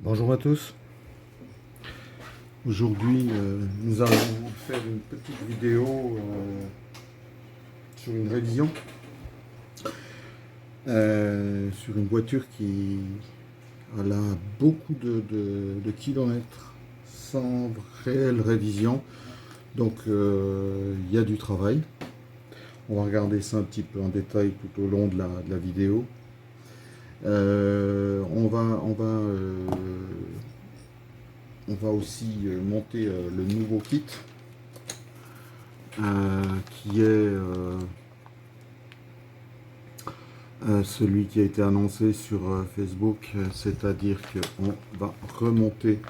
Bonjour à tous. Aujourd'hui, nous allons faire une petite vidéo sur une révision sur une voiture qui a là beaucoup de kilomètres sans réelle révision. Donc, il y a du travail. On va regarder ça un petit peu en détail tout au long de la vidéo. On va aussi monter le nouveau kit qui est celui qui a été annoncé sur Facebook, c'est-à-dire qu'on va remonter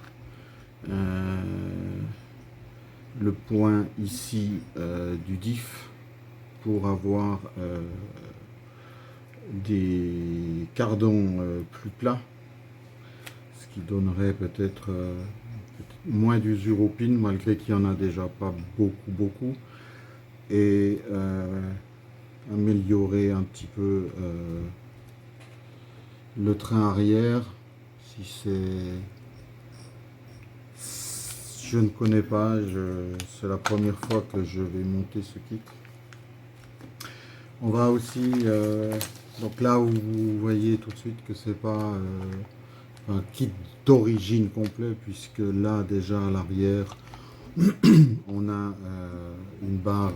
le point ici du diff pour avoir des cardons plus plats, ce qui donnerait peut-être moins d'usure aux pins, malgré qu'il n'y en a déjà pas beaucoup, et améliorer un petit peu le train arrière. Si je ne connais pas, c'est la première fois que je vais monter ce kit. On va aussi donc là où vous voyez tout de suite que c'est pas un kit d'origine complet, puisque là déjà à l'arrière on a une barre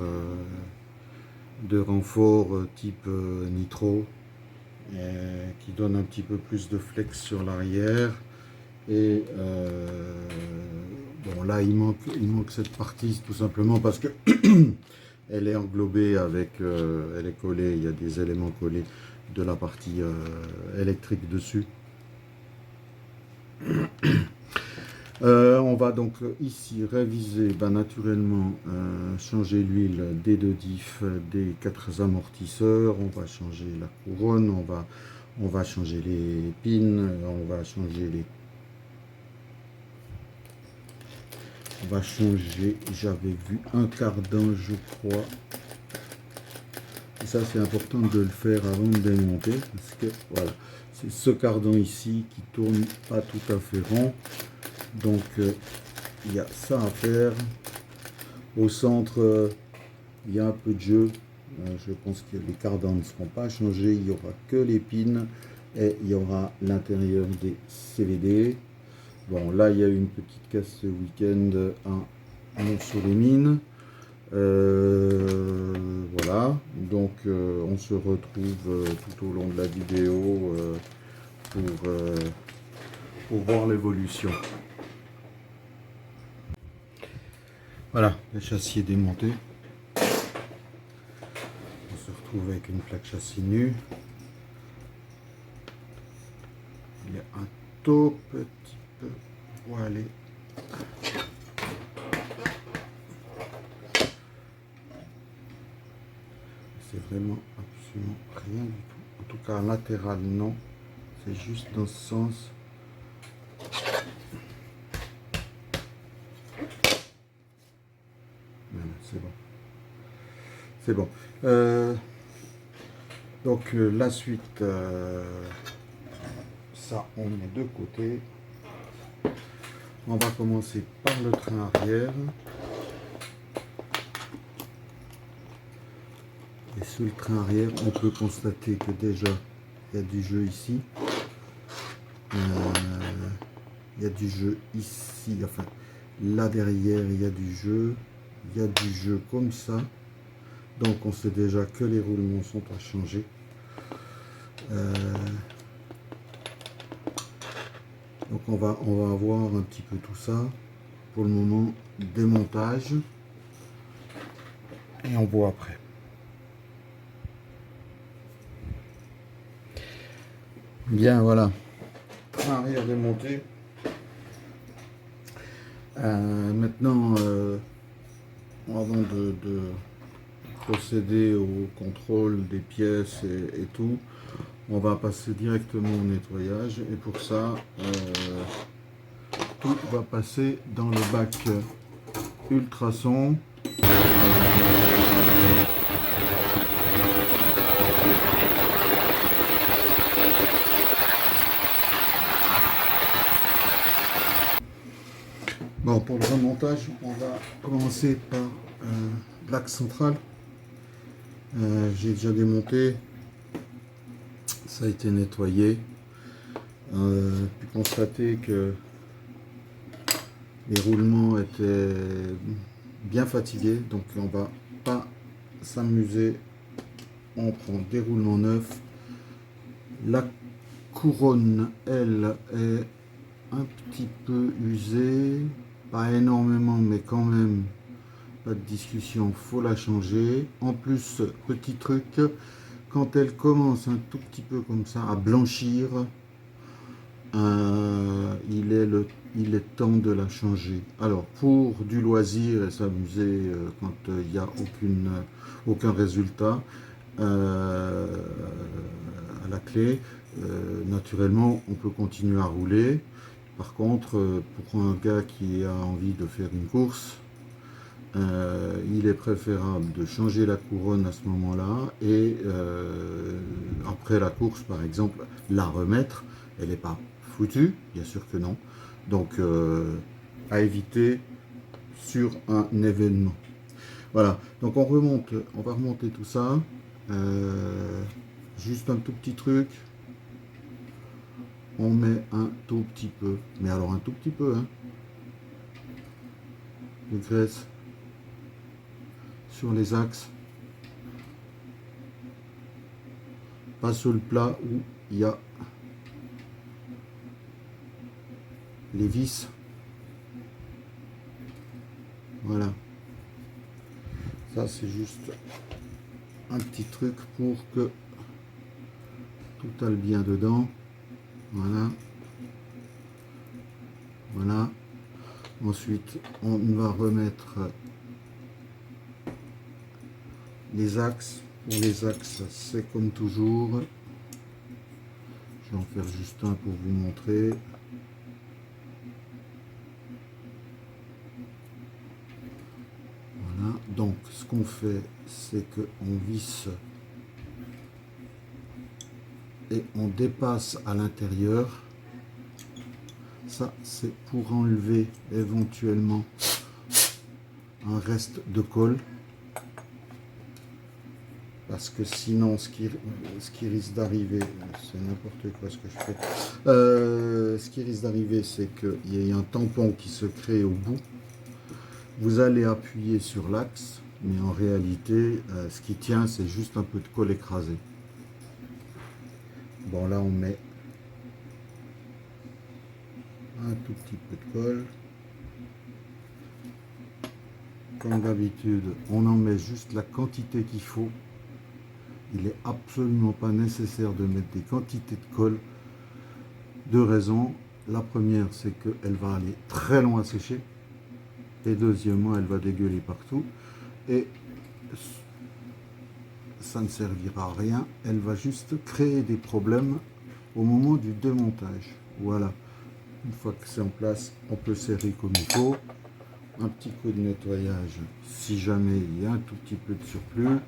de renfort type nitro qui donne un petit peu plus de flex sur l'arrière. Et bon, là il manque cette partie tout simplement parce que elle est englobée avec, elle est collée, il y a des éléments collés de la partie électrique dessus. On va donc ici réviser naturellement, changer l'huile des deux diffs, des 4 amortisseurs, on va changer la couronne, on va changer les pins, on va changer, j'avais vu un cardan je crois. Et ça c'est important de le faire avant de démonter, parce que voilà, c'est ce cardan ici qui tourne pas tout à fait rond. Donc il y a ça à faire. Au centre, il y a un peu de jeu. Je pense que les cardans ne seront pas changés. Il n'y aura que les pins et il y aura l'intérieur des CVD. Bon, là il y a eu une petite casse ce week-end à Mont-sur-les-Mines. Voilà, donc on se retrouve tout au long de la vidéo pour voir l'évolution. Voilà, le châssis est démonté. On se retrouve avec une plaque châssis nue. Il est un tout petit peu voilé. C'est vraiment absolument rien du tout. En tout cas, latéral, non. C'est juste dans ce sens. C'est bon. C'est bon. Donc la suite, ça on met de côté. On va commencer par le train arrière. Et sous le train arrière, on peut constater que déjà il y a du jeu ici. Il y a du jeu ici, enfin là derrière il y a du jeu. Il y a du jeu comme ça, donc on sait déjà que les roulements sont à changer. Donc on va voir un petit peu tout ça. Pour le moment, démontage et on voit après. Bien, voilà, train arrière démonté. Maintenant, avant de procéder au contrôle des pièces et tout, on va passer directement au nettoyage, et pour ça tout va passer dans le bac ultrason. Bon, pour le remontage, on va commencer par l'axe central. J'ai déjà démonté, ça a été nettoyé. Pu constater que les roulements étaient bien fatigués, donc on va pas s'amuser. On prend des roulements neufs. La couronne, elle, est un petit peu usée, pas énormément, mais quand même, pas de discussion, faut la changer. En plus, petit truc, quand elle commence un tout petit peu comme ça à blanchir, il est temps de la changer. Alors, pour du loisir et s'amuser quand il n'y a aucun résultat à la clé, naturellement, on peut continuer à rouler. Par contre, pour un gars qui a envie de faire une course, il est préférable de changer la couronne à ce moment-là et après la course, par exemple, la remettre. Elle n'est pas foutue, bien sûr que non. Donc, à éviter sur un événement. Voilà, donc on va remonter tout ça. Juste un tout petit truc. On met un tout petit peu, mais alors un tout petit peu, hein, de graisse sur les axes. Pas sur le plat où il y a les vis. Voilà. Ça, c'est juste un petit truc pour que tout aille bien dedans. Voilà. Voilà. Ensuite, on va remettre les axes. Pour les axes, c'est comme toujours. Je vais en faire juste un pour vous montrer. Voilà. Donc, ce qu'on fait, c'est qu'on visse et on dépasse à l'intérieur. Ça, c'est pour enlever éventuellement un reste de colle. Parce que sinon, ce qui risque d'arriver, c'est n'importe quoi ce que je fais. Ce qui risque d'arriver, c'est qu'il y ait un tampon qui se crée au bout. Vous allez appuyer sur l'axe, mais en réalité, ce qui tient, c'est juste un peu de colle écrasée. Bon, là, on met un tout petit peu de colle. Comme d'habitude, on en met juste la quantité qu'il faut. Il n'est absolument pas nécessaire de mettre des quantités de colle. Deux raisons. La première, c'est qu'elle va aller très loin à sécher. Et deuxièmement, elle va dégueuler partout. Et ça ne servira à rien. Elle va juste créer des problèmes au moment du démontage. Voilà. Une fois que c'est en place, on peut serrer comme il faut. Un petit coup de nettoyage si jamais il y a un tout petit peu de surplus.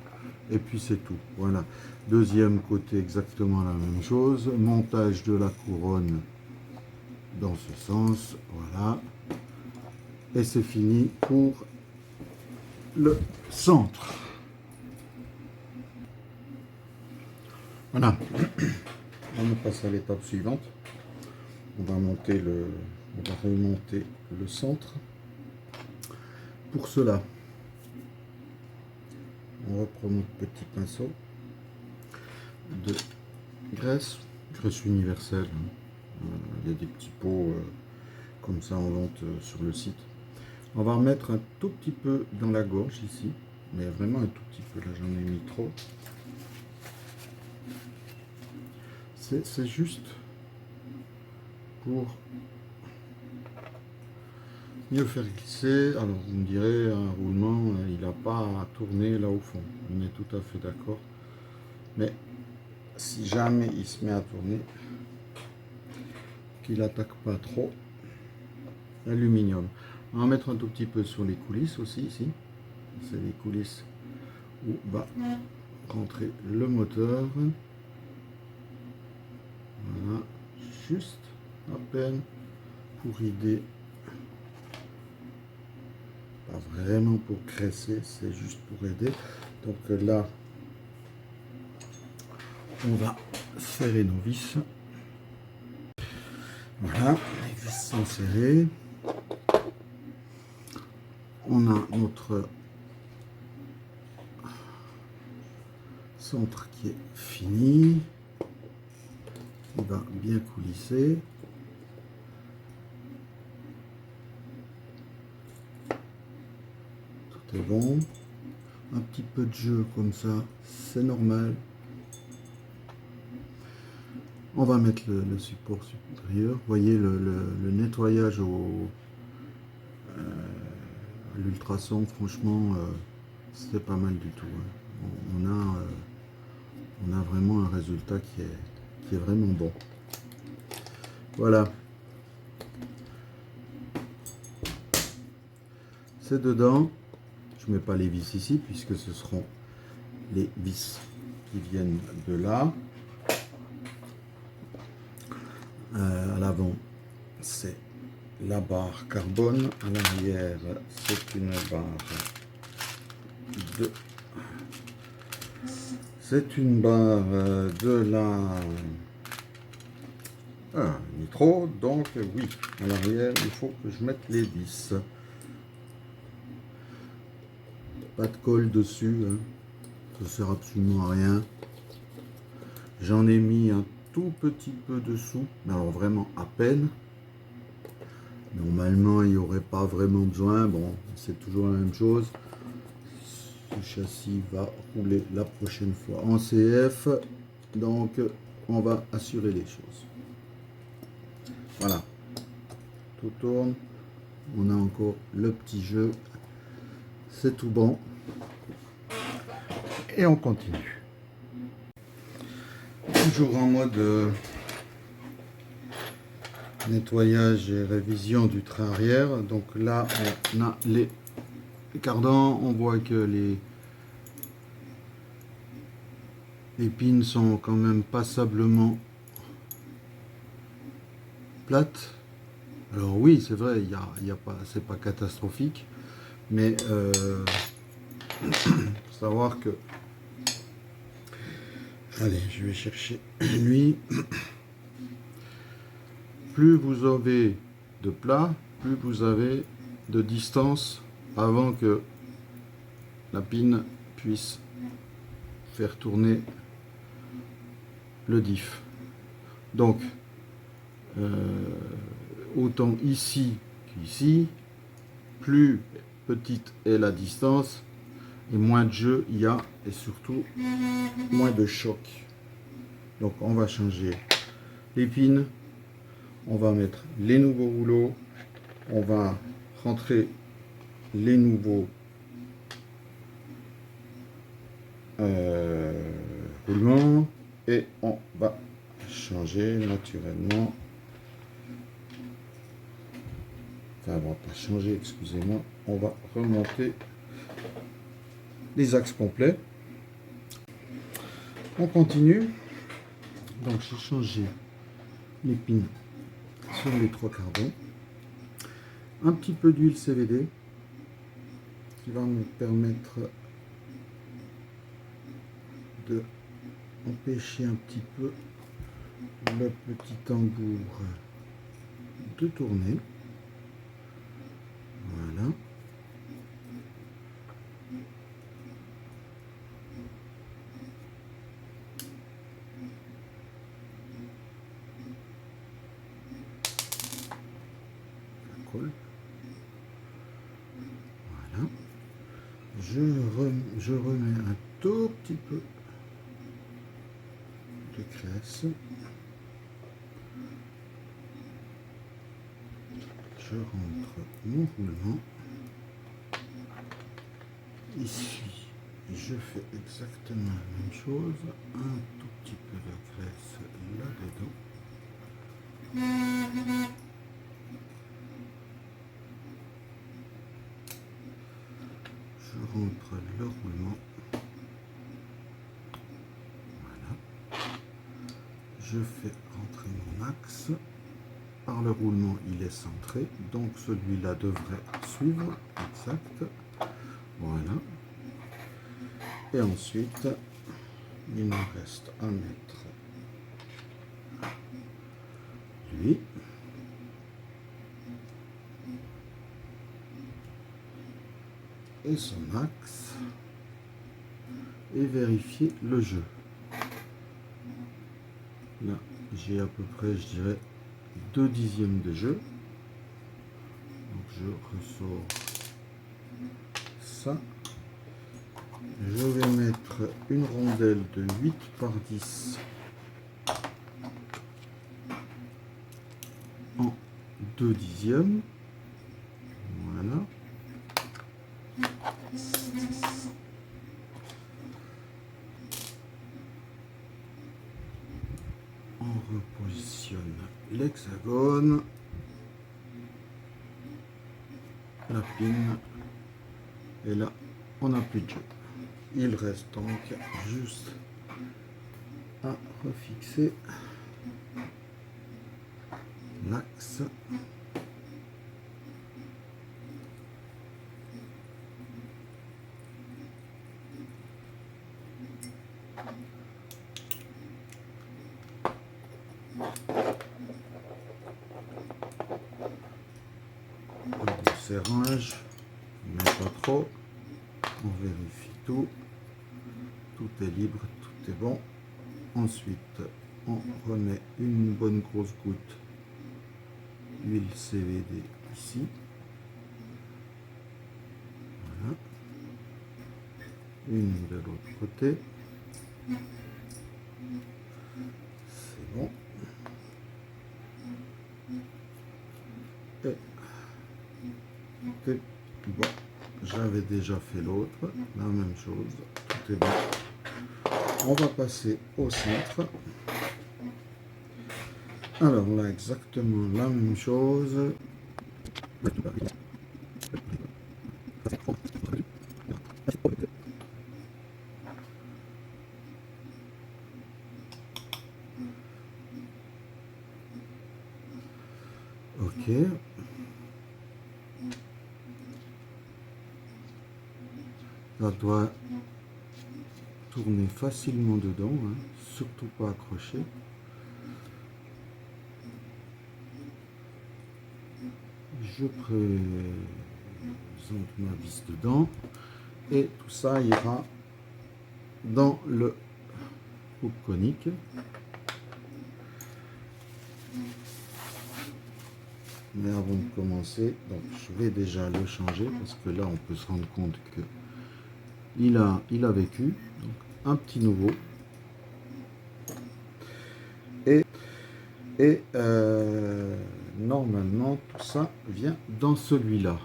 Et puis c'est tout. Voilà. Deuxième côté, exactement la même chose. Montage de la couronne dans ce sens. Voilà. Et c'est fini pour le centre. Voilà. On passe à l'étape suivante. On va remonter le centre. Pour cela, on reprend notre petit pinceau de graisse universelle. Il y a des petits pots comme ça en vente sur le site. On va remettre un tout petit peu dans la gorge ici, mais vraiment un tout petit peu. Là, j'en ai mis trop. C'est juste pour mieux faire glisser. Alors vous me direz, un roulement, il n'a pas à tourner là au fond. On est tout à fait d'accord. Mais si jamais il se met à tourner, qu'il n'attaque pas trop l'aluminium. On va mettre un tout petit peu sur les coulisses aussi ici. C'est les coulisses où va rentrer le moteur. Voilà, juste à peine pour aider pas vraiment pour graisser, c'est juste pour aider. Donc là, on va serrer nos vis. Voilà, les vis sont serrées. On a notre centre qui est fini, qui va bien coulisser. Tout est bon. Un petit peu de jeu comme ça, c'est normal. On va mettre le support supérieur. Vous voyez le nettoyage à l'ultrason, franchement, c'est pas mal du tout. On a vraiment un résultat qui est vraiment bon. Voilà. C'est dedans. Je ne mets pas les vis ici puisque ce seront les vis qui viennent de là. À l'avant, c'est la barre carbone. À l'arrière, c'est une barre de... C'est une barre de la nitro. Donc oui, à l'arrière, il faut que je mette les vis. Pas de colle dessus, hein. Ça sert absolument à rien. J'en ai mis un tout petit peu dessous, mais alors vraiment à peine. Normalement, il n'y aurait pas vraiment besoin. Bon, c'est toujours la même chose. Ce châssis va rouler la prochaine fois en CF. Donc, on va assurer les choses. Voilà. Tout tourne. On a encore le petit jeu. C'est tout bon. Et on continue. Toujours en mode nettoyage et révision du train arrière. Donc là, on a les cardans. On voit que les pins sont quand même passablement plates. Alors oui, c'est vrai, c'est pas catastrophique, mais faut savoir que... Allez, je vais chercher lui. Plus vous avez de plat, plus vous avez de distance avant que la pine puisse faire tourner le diff. Donc, autant ici qu'ici, plus petite est la distance et moins de jeu il y a, et surtout moins de choc. Donc on va changer les pins, on va mettre les nouveaux rouleaux, on va rentrer les nouveaux roulements et on va changer naturellement. Enfin, on va pas changer, excusez-moi, on va remonter les axes complets. On continue. Donc j'ai changé les pins sur les 3 cardons. Un petit peu d'huile CVD qui va me permettre de empêcher un petit peu le petit tambour de tourner. Voilà. Ça colle. Voilà. Je remets un tout petit peu de graisse. Je rentre mon roulement. Ici, je fais exactement la même chose. Un tout petit peu de graisse là-dedans. Je rentre le roulement. Voilà. Je fais rentrer mon axe. par le roulement, il est centré, donc celui-là devrait suivre, exact, voilà. Et ensuite, il nous reste à mettre lui. Et son axe. Et vérifier le jeu. Là, j'ai à peu près, je dirais, 2 dixièmes de jeu. Donc je ressors ça. Je vais mettre une rondelle de 8 par 10 en 2 dixièmes. Voilà. On repositionne l'hexagone, la pine, et là on n'a plus de jeu. Il reste donc juste à refixer l'axe. Le serrage, mais pas trop. On vérifie tout. Tout est libre, tout est bon. Ensuite, on remet une bonne grosse goutte d'huile CVD ici. Voilà. Une de l'autre côté. C'est bon. Et bon, j'avais déjà fait l'autre, la même chose, tout est bon. On va passer au centre. Alors là, exactement la même chose. Ok. Ça doit tourner facilement dedans, hein, surtout pas accroché. Je présente ma vis dedans et tout ça ira dans le coupe conique. Mais avant de commencer, donc je vais déjà le changer parce que là on peut se rendre compte que il a vécu. Donc un petit nouveau. Et normalement tout ça vient dans celui-là.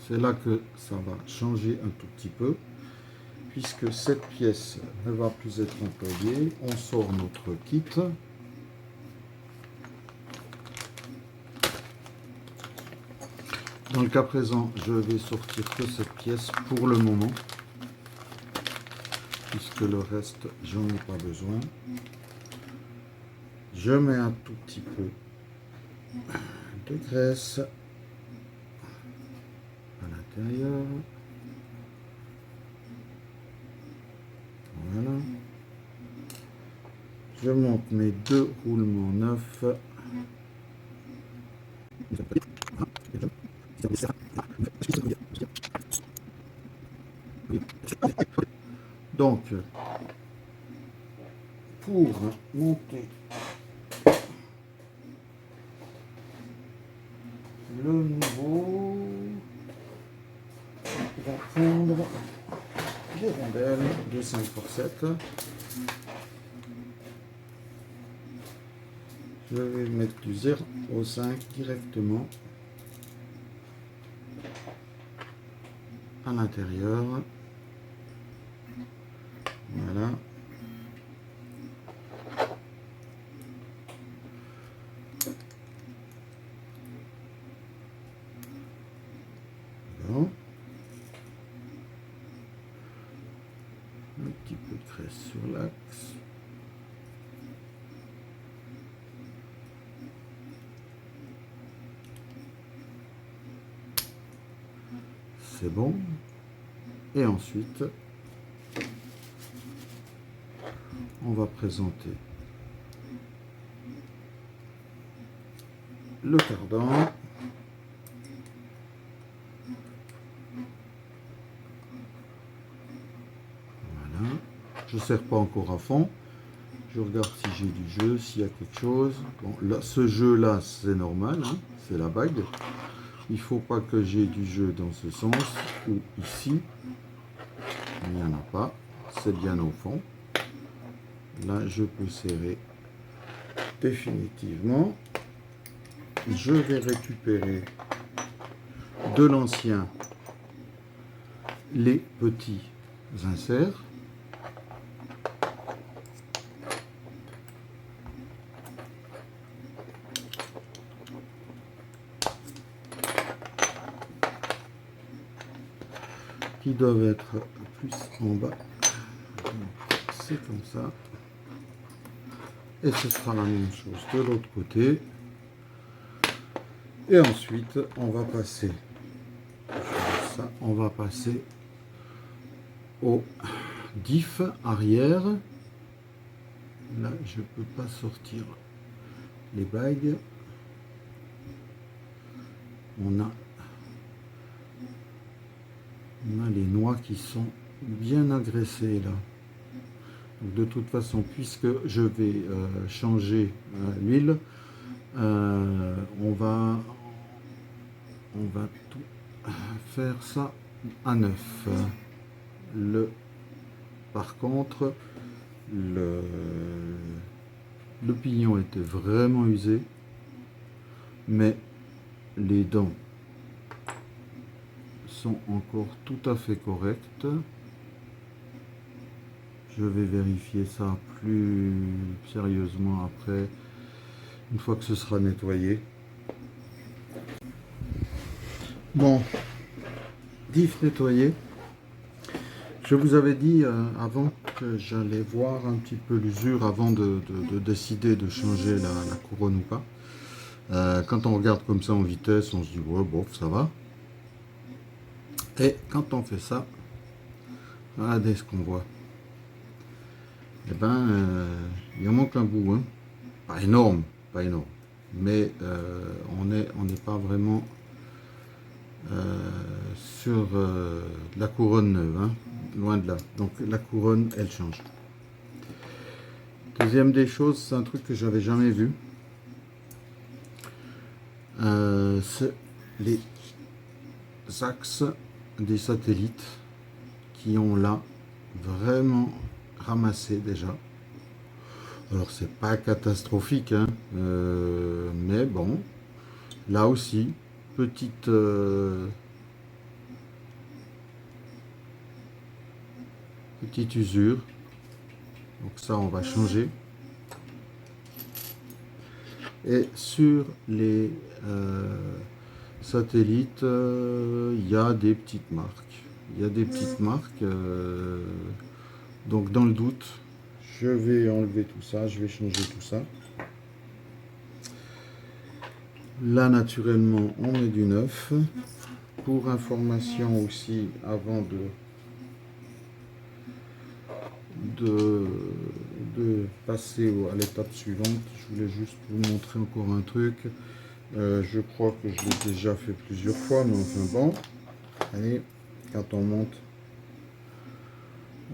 C'est là que ça va changer un tout petit peu. Puisque cette pièce ne va plus être employée, on sort notre kit. Dans le cas présent, je vais sortir que cette pièce pour le moment, puisque le reste, j'en ai pas besoin. Je mets un tout petit peu de graisse à l'intérieur. Voilà. Je monte mes 2 roulements neufs. Donc, pour monter le nouveau, on va prendre des rondelles de 5 pour 7. Je vais mettre du 0,5 directement à l'intérieur. Voilà. Bon. Un petit peu de graisse sur l'axe. c'est bon. Et ensuite, on va présenter le cardan. Voilà. Je ne serre pas encore à fond. Je regarde si j'ai du jeu, s'il y a quelque chose. Bon, là, ce jeu-là, c'est normal, hein, c'est la bague. Il ne faut pas que j'ai du jeu dans ce sens ou ici. Il n'y en a pas. C'est bien au fond. Là, je peux serrer définitivement. Je vais récupérer de l'ancien les petits inserts. Qui doivent être plus en bas. C'est comme ça. Et ce sera la même chose de l'autre côté. Et ensuite, on va passer ça, on va passer au diff arrière. Là, je peux pas sortir les bagues. On a les noix qui sont bien agressées là. Donc, de toute façon, puisque je vais changer l'huile, on va tout faire ça à neuf. Par contre, le pignon était vraiment usé, mais les dents sont encore tout à fait correctes. Je vais vérifier ça plus sérieusement après, une fois que ce sera nettoyé. Bon, diff nettoyé. Je vous avais dit avant que j'allais voir un petit peu l'usure avant de décider de changer la couronne ou pas. Quand on regarde comme ça en vitesse, on se dit ouais, bof, ça va. Et quand on fait ça, regardez ce qu'on voit. Eh ben, il en manque un bout, hein. Pas énorme, mais on n'est pas vraiment sur la couronne neuve, hein, loin de là. Donc la couronne, elle change. Deuxième des choses, c'est un truc que j'avais jamais vu. C'est les axes des satellites qui ont là vraiment ramassé déjà. Alors c'est pas catastrophique, hein, mais bon, là aussi, petite usure. Donc ça, on va changer. Et sur les satellites, il y a des petites marques. Donc dans le doute, je vais enlever tout ça, je vais changer tout ça. Là, naturellement, on met du neuf. Pour information aussi, avant de passer à l'étape suivante, je voulais juste vous montrer encore un truc. Je crois que je l'ai déjà fait plusieurs fois, mais enfin bon. Allez, quand on monte,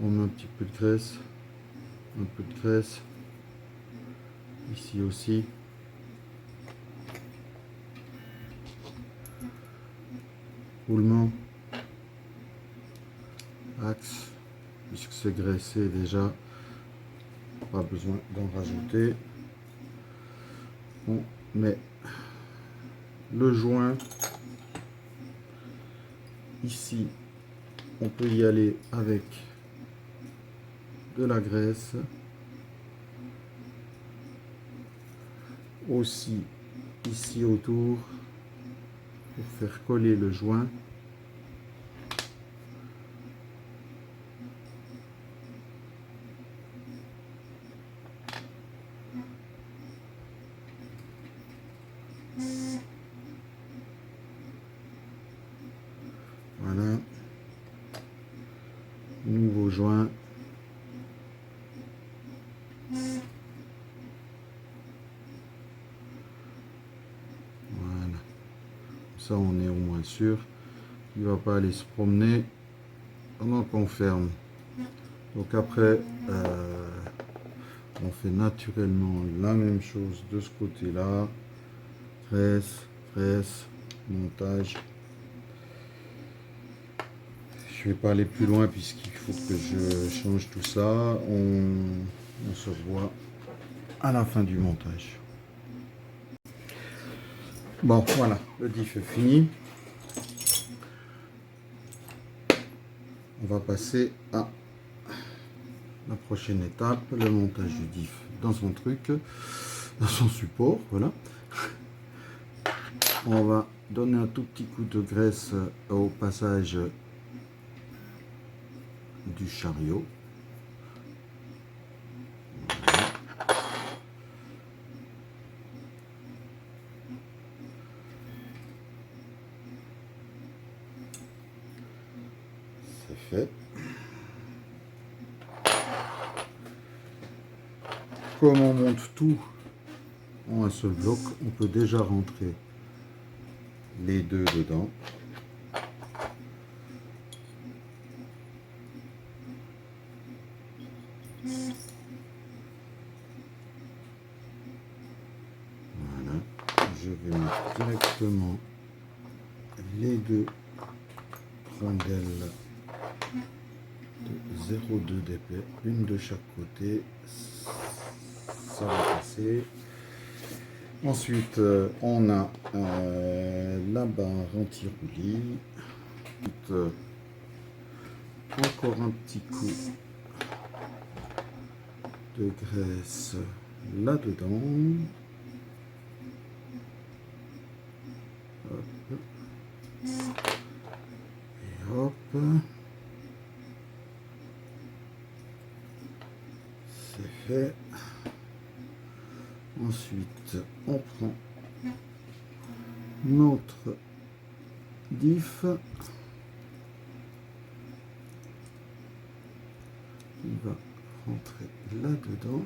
on met un petit peu de graisse. Un peu de graisse. Ici aussi. Roulement. Axe. Puisque c'est graissé déjà. Pas besoin d'en rajouter. On met le joint. Ici, on peut y aller avec de la graisse. Aussi ici autour pour faire coller le joint. Voilà. ça on est au moins sûr. Il ne va pas aller se promener pendant qu'on ferme. Donc après, on fait naturellement la même chose de ce côté-là. Tresse, montage. Je ne vais pas aller plus loin puisqu'il faut que je change tout ça. On se revoit à la fin du montage. Bon, voilà, le diff est fini. On va passer à la prochaine étape, le montage du diff dans son truc, dans son support, voilà. On va donner un tout petit coup de graisse au passage du chariot. Voilà. C'est fait. Comme on monte tout en un seul bloc, on peut déjà rentrer les deux dedans. Voilà, je vais mettre directement les deux rondelles de 0,2 d'épais, une de chaque côté. Ça va passer. Ensuite, on a la barre anti-roulis. Encore un petit coup de graisse là-dedans. Hop. Et hop. C'est fait. Ensuite, on prend notre diff. Il va rentrer là-dedans.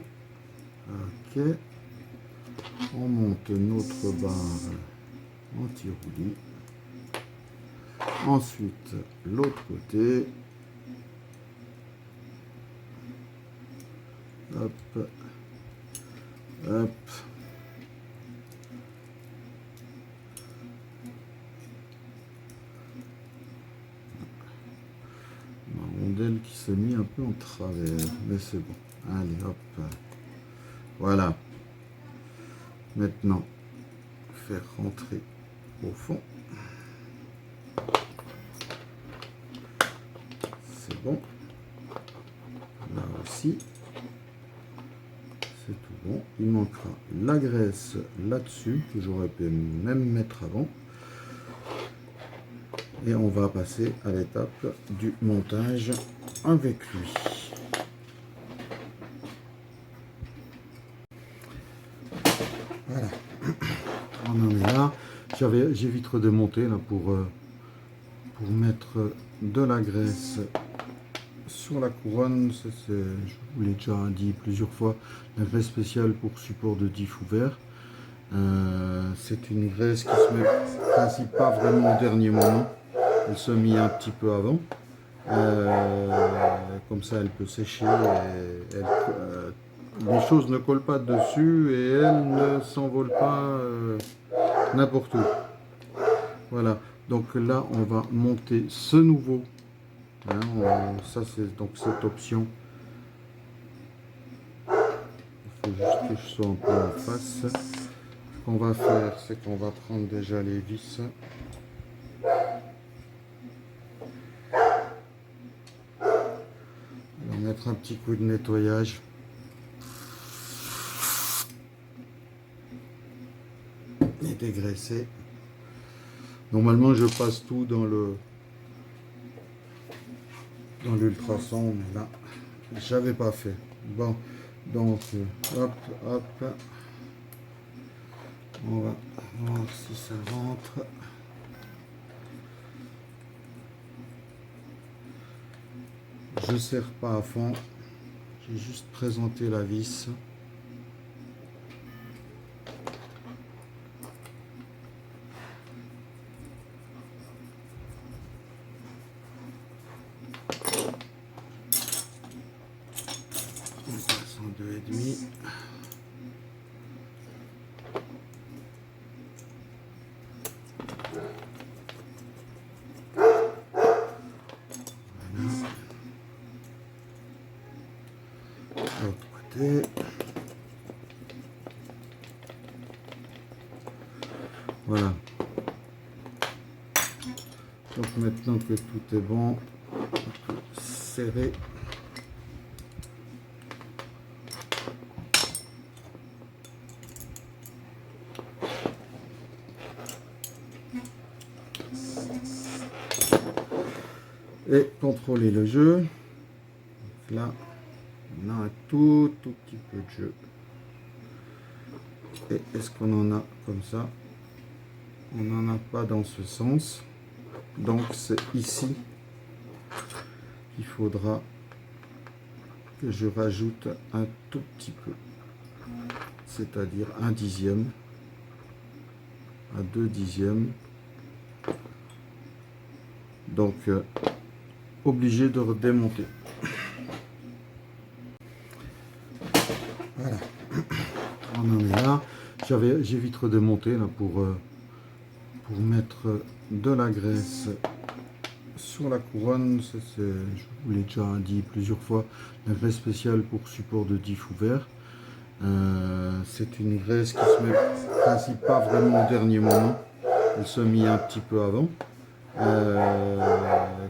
Ok. On monte notre barre anti-roulis. Ensuite, l'autre côté. Hop. Hop. Ma rondelle qui s'est mis un peu en travers, mais c'est bon. Allez, hop. Voilà. Maintenant, faire rentrer au fond. C'est bon. Là aussi. C'est tout bon. Il manquera la graisse là-dessus, que j'aurais pu même mettre avant. Et on va passer à l'étape du montage avec lui. Voilà. On en est là. J'ai vite redémonté là pour mettre de la graisse sur la couronne. Je vous l'ai déjà dit plusieurs fois, la graisse spéciale pour support de diff ouvert. C'est une graisse qui se met principe pas vraiment au dernier moment. Elle se met un petit peu avant. Comme ça elle peut sécher et les choses ne collent pas dessus et elle ne s'envole pas n'importe où. Voilà, donc là on va monter ce nouveau. Hein, ça c'est donc cette option. Il faut juste que je sois un peu en face. Ce qu'on va faire, c'est qu'on va prendre déjà les vis. On va mettre un petit coup de nettoyage. Et dégraisser. Normalement je passe tout dans l'ultrason, mais là j'avais pas fait. Bon, donc hop hop, on va voir si ça rentre. Je serre pas à fond, j'ai juste présenté la vis. Ok. Voilà. Donc maintenant que tout est bon, on peut serrer. Et contrôler le jeu. Donc là, on a un tout petit peu de jeu. Et est-ce qu'on en a comme ça? On n'en a pas dans ce sens. Donc c'est ici qu'il faudra que je rajoute un tout petit peu. C'est-à-dire 1/10 à 2/10. Donc obligé de redémonter. Voilà. On en est là. J'ai vite redémonté là pour mettre de la graisse sur la couronne. Ça, je vous l'ai déjà dit plusieurs fois, la graisse spéciale pour support de diff ouvert. C'est une graisse qui se met principe pas vraiment au dernier moment. Elle se met un petit peu avant.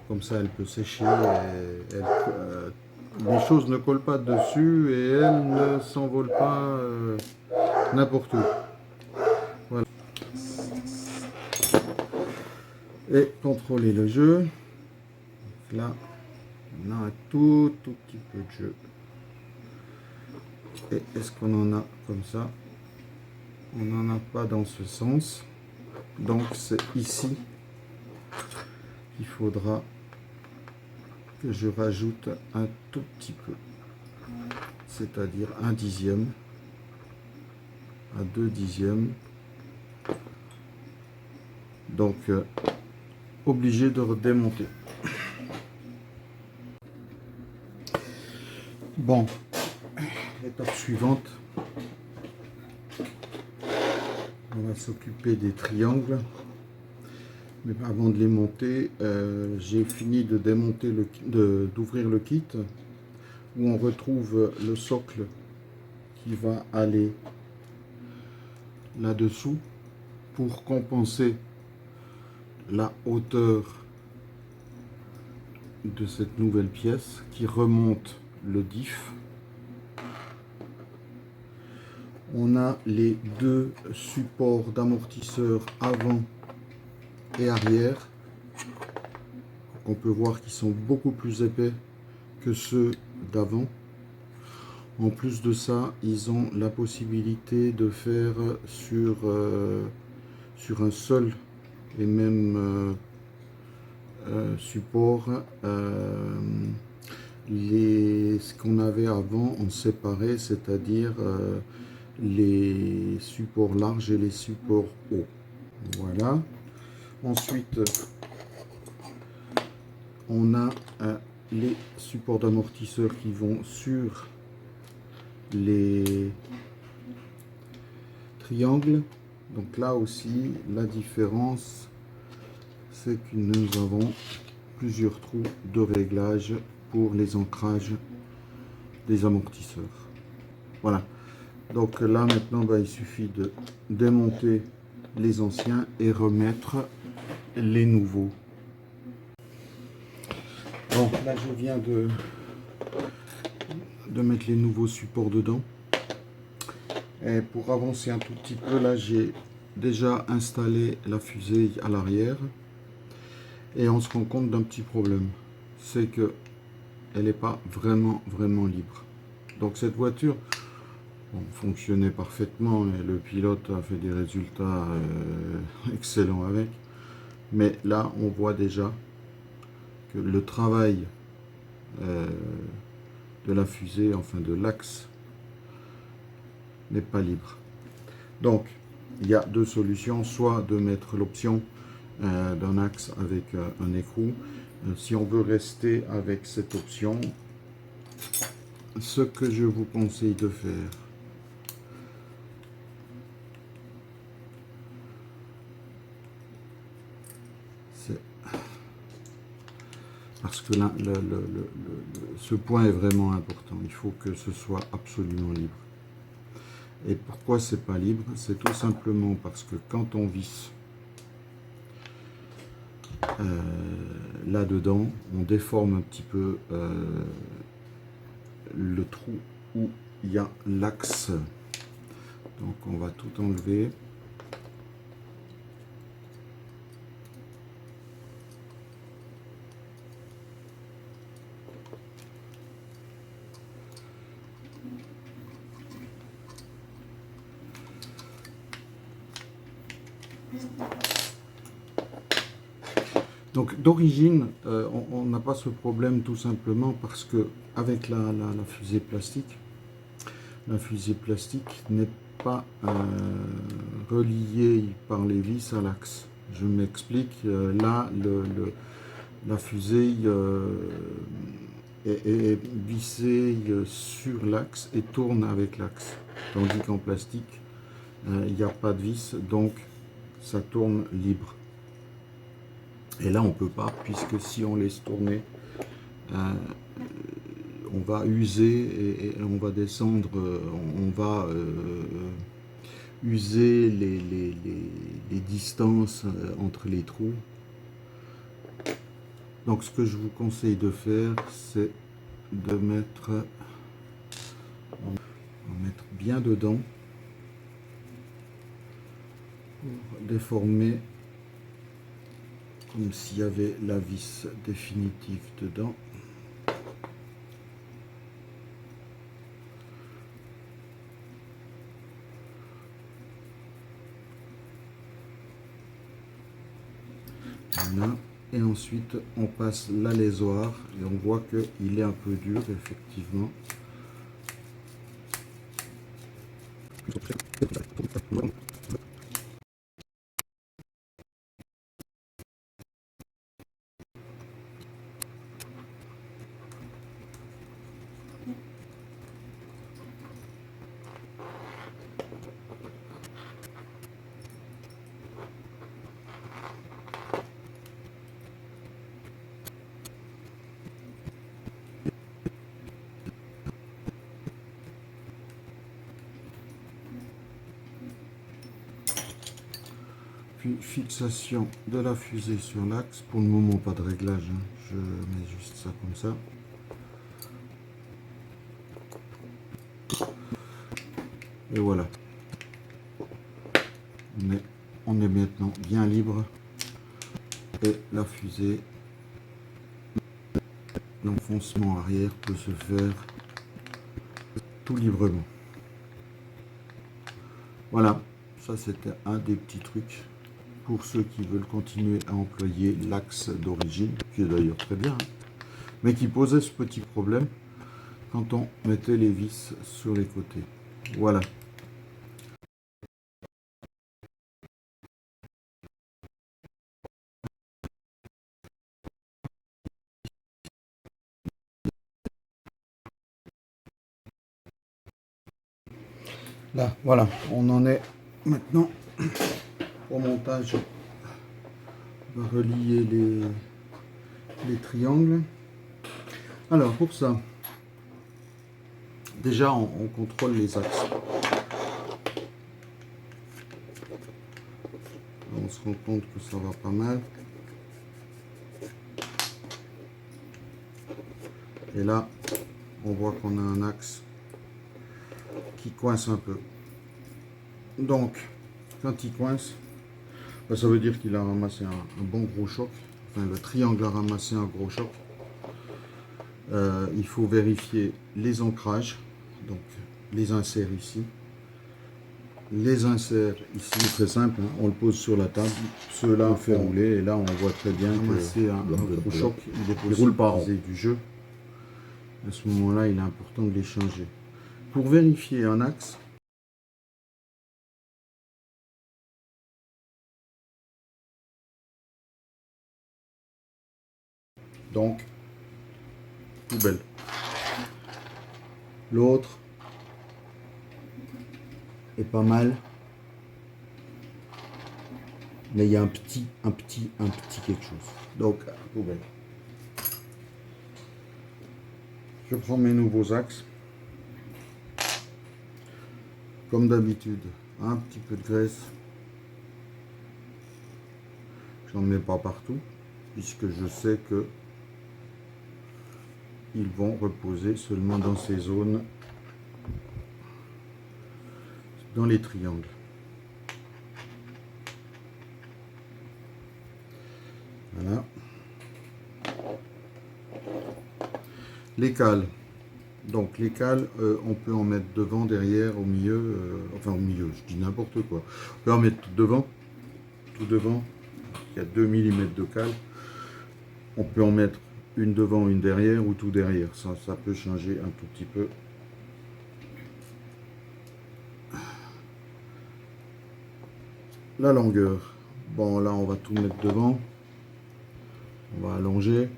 Comme ça elle peut sécher et les choses ne collent pas dessus et elle ne s'envole pas n'importe où. Voilà. Et contrôler le jeu. Donc là, on a un tout petit peu de jeu. Et est-ce qu'on en a comme ça? On n'en a pas dans ce sens. Donc c'est ici qu'il faudra que je rajoute un tout petit peu. C'est-à-dire 1/10 à 2/10. Donc obligé de redémonter. Bon, étape suivante, on va s'occuper des triangles. Mais avant de les monter, j'ai fini de démonter d'ouvrir le kit où on retrouve le socle qui va aller là-dessous pour compenser la hauteur de cette nouvelle pièce qui remonte le diff. On a les deux supports d'amortisseur avant et arrière qu'on peut voir qu'ils sont beaucoup plus épais que ceux d'avant. En plus de ça, ils ont la possibilité de faire sur un seul et même support ce qu'on avait avant en séparé, c'est-à-dire les supports larges et les supports hauts. Voilà. Ensuite, on a les supports d'amortisseur qui vont sur les triangles. Donc là aussi, la différence, c'est que nous avons plusieurs trous de réglage pour les ancrages des amortisseurs. Voilà. Donc là maintenant, il suffit de démonter les anciens et remettre les nouveaux. Bon, là je viens de mettre les nouveaux supports dedans. Et pour avancer un tout petit peu, là j'ai déjà installé la fusée à l'arrière. Et on se rend compte d'un petit problème. C'est que elle n'est pas vraiment libre. Donc cette voiture fonctionnait parfaitement et le pilote a fait des résultats excellents avec. Mais là, on voit déjà que le travail de la fusée, enfin de l'axe, n'est pas libre. Donc, il y a deux solutions, soit de mettre l'option d'un axe avec un écrou. Si on veut rester avec cette option, ce que je vous conseille de faire, parce que là, ce point est vraiment important. Il faut que ce soit absolument libre. Et pourquoi c'est pas libre? C'est tout simplement parce que quand on visse là-dedans, on déforme un petit peu le trou où il y a l'axe. Donc on va tout enlever. Donc d'origine, on n'a pas ce problème tout simplement parce que avec la fusée plastique n'est pas reliée par les vis à l'axe. Je m'explique, là la fusée est vissée sur l'axe et tourne avec l'axe, tandis qu'en plastique, il n'y a pas de vis, donc ça tourne libre. Et là, on ne peut pas, puisque si on laisse tourner, on va user et on va descendre, on va user les distances entre les trous. Donc ce que je vous conseille de faire, c'est de mettre, on va mettre bien dedans pour déformer comme s'il y avait la vis définitive dedans. Voilà. Et ensuite on passe l'alésoir et on voit qu'il est un peu dur effectivement. Puis fixation de la fusée sur l'axe. Pour le moment, pas de réglage, hein. Je mets juste ça comme ça. Et voilà. On est maintenant bien libre. Et la fusée, l'enfoncement arrière peut se faire tout librement. Voilà, ça c'était un des petits trucs pour ceux qui veulent continuer à employer l'axe d'origine, qui est d'ailleurs très bien, hein, mais qui posait ce petit problème quand on mettait les vis sur les côtés. Voilà. Là, voilà, on en est maintenant au montage. On va relier les triangles. Alors pour ça, déjà on contrôle les axes. On se rend compte que ça va pas mal. Et là, on voit qu'on a un axe qui coince un peu. Donc, quand il coince, ça veut dire qu'il a ramassé un bon gros choc. Enfin, le triangle a ramassé un gros choc. Il faut vérifier les ancrages, donc les inserts ici. Les inserts ici, très simple, hein, on le pose sur la table. Ceux-là, on fait rouler et là, on voit très bien que c'est un gros choc. Il est possible d'utiliser du jeu. À ce moment-là, il est important de les changer. Pour vérifier un axe, donc poubelle. L'autre est pas mal, mais il y a un petit quelque chose. Donc poubelle. Je prends mes nouveaux axes. Comme d'habitude, un petit peu de graisse. J'en mets pas partout, puisque je sais que ils vont reposer seulement dans ces zones, dans les triangles. Voilà. Les cales. Donc les cales, on peut en mettre devant, derrière, au milieu, enfin au milieu, je dis n'importe quoi. On peut en mettre devant, tout devant, il y a 2 mm de cale. On peut en mettre une devant, une derrière ou tout derrière, ça peut changer un tout petit peu. La longueur, bon là on va tout mettre devant, on va allonger.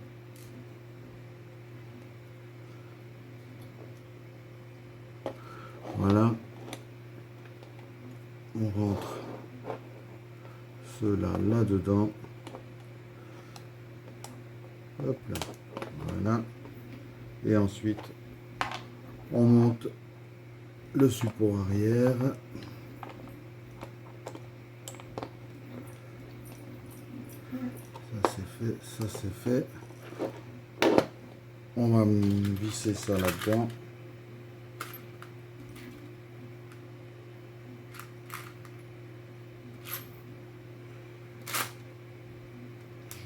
Voilà, on rentre cela là-dedans. Hop là, voilà. Et ensuite, on monte le support arrière. Ça c'est fait, ça c'est fait. On va visser ça là-dedans.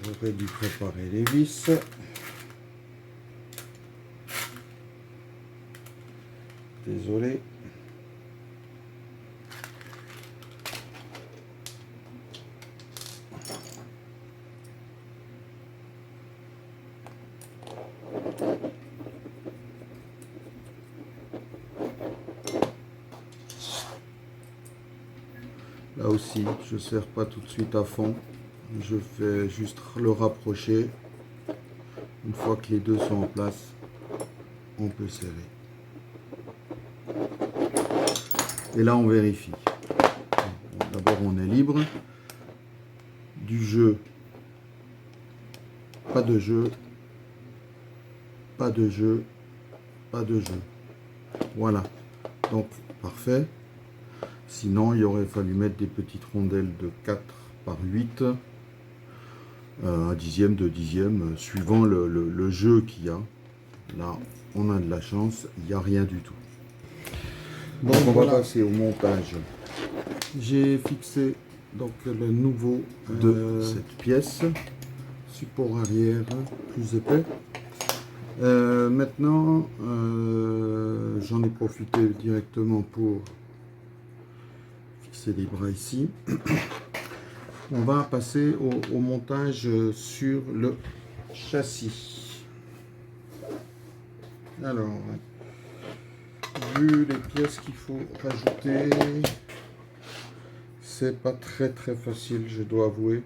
J'aurais dû préparer les vis. Désolé. Là aussi, je ne serre pas tout de suite à fond. Je fais juste le rapprocher. Une fois que les deux sont en place, on peut serrer. Et là, on vérifie. D'abord, on est libre. Du jeu. Pas de jeu. Pas de jeu. Pas de jeu. Voilà. Donc, parfait. Sinon, il aurait fallu mettre des petites rondelles de 4 par 8. Un dixième, 2 dixièmes, suivant le jeu qu'il y a. Là, on a de la chance. Il n'y a rien du tout. Donc, on va passer au montage. J'ai fixé donc le nouveau de cette pièce, support arrière plus épais. Maintenant, j'en ai profité directement pour fixer les bras ici. On va passer au montage sur le châssis. Alors, vu les pièces qu'il faut rajouter, c'est pas très facile, je dois avouer.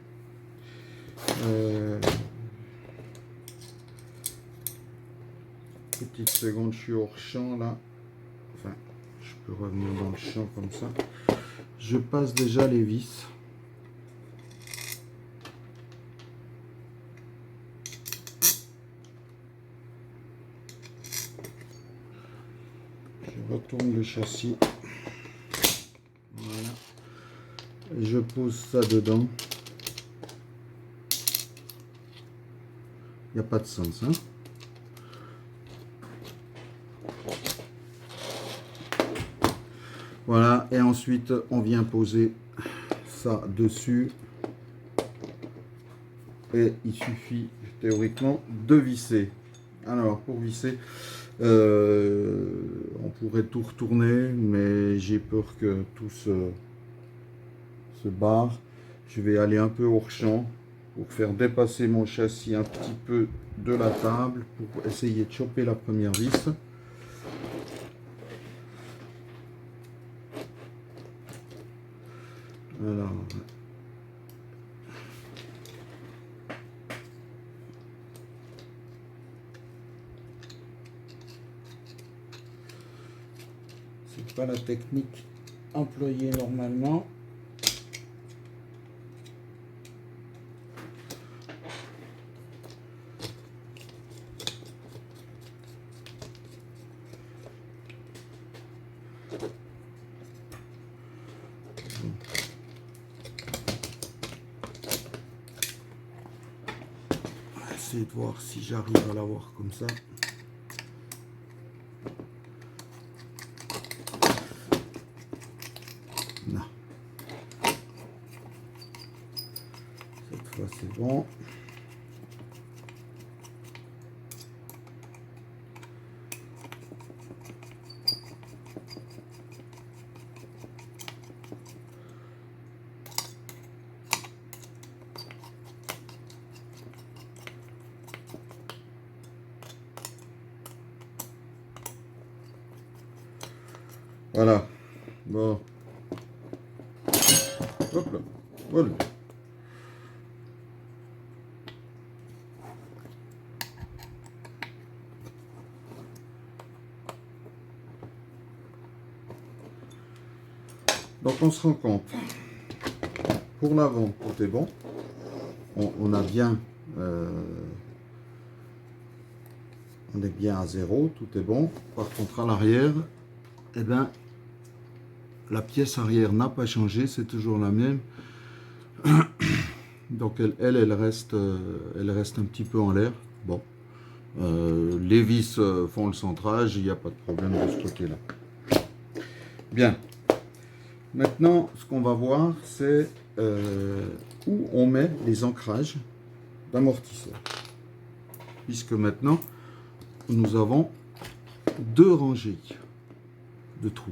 Petite seconde, je suis hors champ là. Enfin, je peux revenir dans le champ comme ça. Je passe déjà les vis. Je retourne le châssis. Voilà. Et je pose ça dedans. Il n'y a pas de sens, hein. Voilà, et ensuite on vient poser ça dessus. Et il suffit théoriquement de visser. Alors pour visser, on pourrait tout retourner, mais j'ai peur que tout se barre. Je vais aller un peu hors champ pour faire dépasser mon châssis un petit peu de la table pour essayer de choper la première vis. Alors, c'est pas la technique employée normalement. essayer de voir si j'arrive à l'avoir comme ça. Non. Cette fois c'est bon. Voilà. Bon. Hop là. Voilà. Donc on se rend compte. Pour l'avant, tout est bon. On a bien... on est bien à 0, tout est bon. Par contre, à l'arrière, eh ben, la pièce arrière n'a pas changé, c'est toujours la même. Donc elle reste un petit peu en l'air. Bon, les vis font le centrage, il n'y a pas de problème de ce côté-là. Bien. Maintenant, ce qu'on va voir, c'est où on met les ancrages d'amortisseurs. Puisque maintenant, nous avons 2 rangées de trous.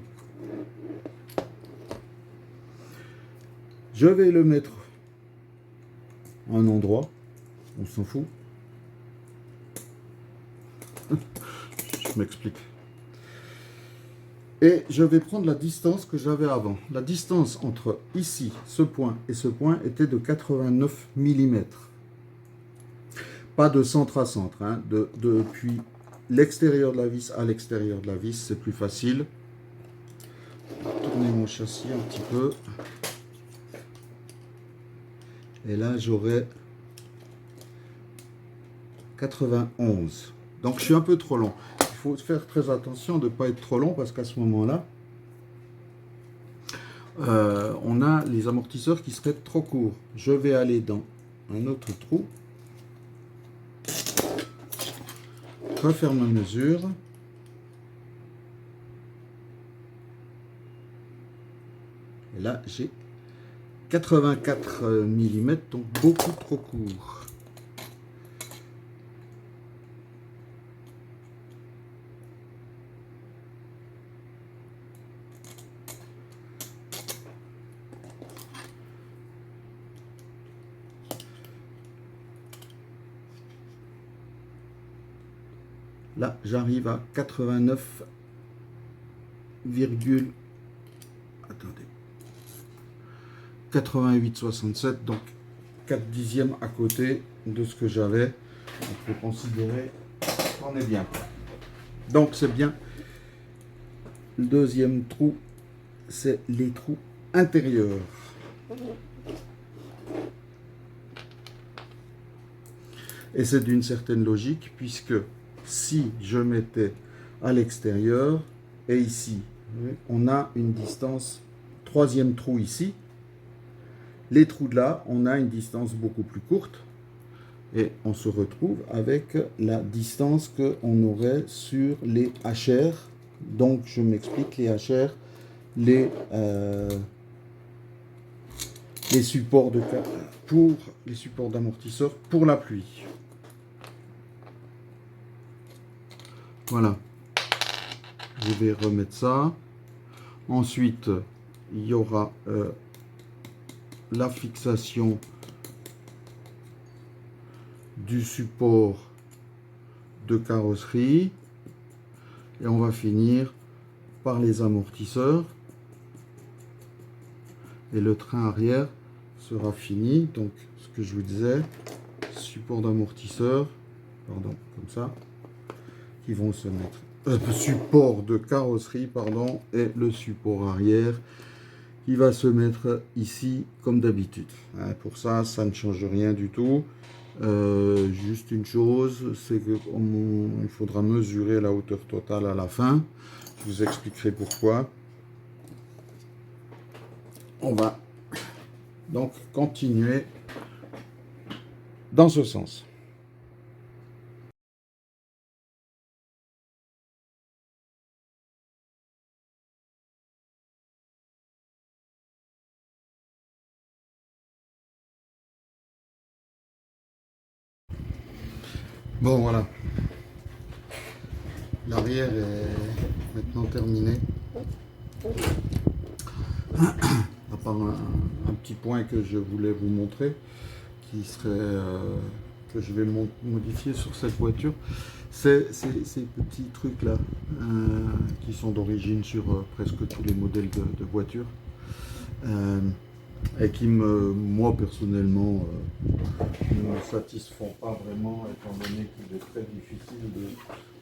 Je vais le mettre à un endroit, on s'en fout. Je m'explique. Et je vais prendre la distance que j'avais avant. La distance entre ici, ce point et ce point était de 89 mm. Pas de centre à centre, hein, depuis l'extérieur de la vis à l'extérieur de la vis, c'est plus facile. Tourner mon châssis un petit peu. Et là, j'aurai 91. Donc, je suis un peu trop long. Il faut faire très attention de ne pas être trop long parce qu'à ce moment-là, on a les amortisseurs qui seraient trop courts. Je vais aller dans un autre trou. Refaire ma mesure. Et là, j'ai 84 mm, donc beaucoup trop court. Là, j'arrive à 89, attendez, 88,67, donc 4 dixièmes à côté de ce que j'avais. On peut considérer qu'on est bien. Donc c'est bien. Le deuxième trou, c'est les trous intérieurs. Et c'est d'une certaine logique, puisque si je mettais à l'extérieur, et ici, on a une distance, troisième trou ici, les trous de là, on a une distance beaucoup plus courte, et on se retrouve avec la distance qu'on aurait sur les HR. Donc je m'explique, les HR, les supports pour les supports d'amortisseur pour la pluie. Voilà. Je vais remettre ça. Ensuite, il y aura la fixation du support de carrosserie. Et on va finir par les amortisseurs. Et le train arrière sera fini. Donc, ce que je vous disais, support d'amortisseur, pardon, comme ça, qui vont se mettre. Support de carrosserie, pardon, et le support arrière qui va se mettre ici comme d'habitude. Hein, pour ça, ça ne change rien du tout. Juste une chose, c'est qu'il faudra mesurer la hauteur totale à la fin. Je vous expliquerai pourquoi. On va donc continuer dans ce sens. Bon voilà, l'arrière est maintenant terminé. À part un petit point que je voulais vous montrer, qui serait que je vais modifier sur cette voiture, c'est ces petits trucs là qui sont d'origine sur presque tous les modèles de voitures et qui moi personnellement ne me satisfont pas vraiment, étant donné qu'il est très difficile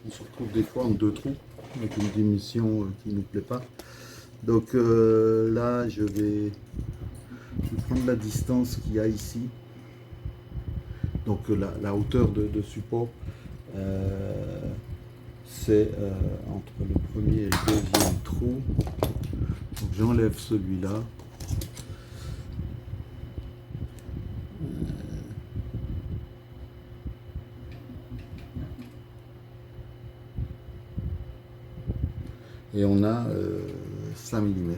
on se retrouve des fois en deux trous avec une dimension qui ne nous plaît pas. Donc là je vais prendre la distance qu'il y a ici, donc la hauteur de support, c'est entre le premier et le deuxième trou. Donc j'enlève celui-là. Et on a 5 mm.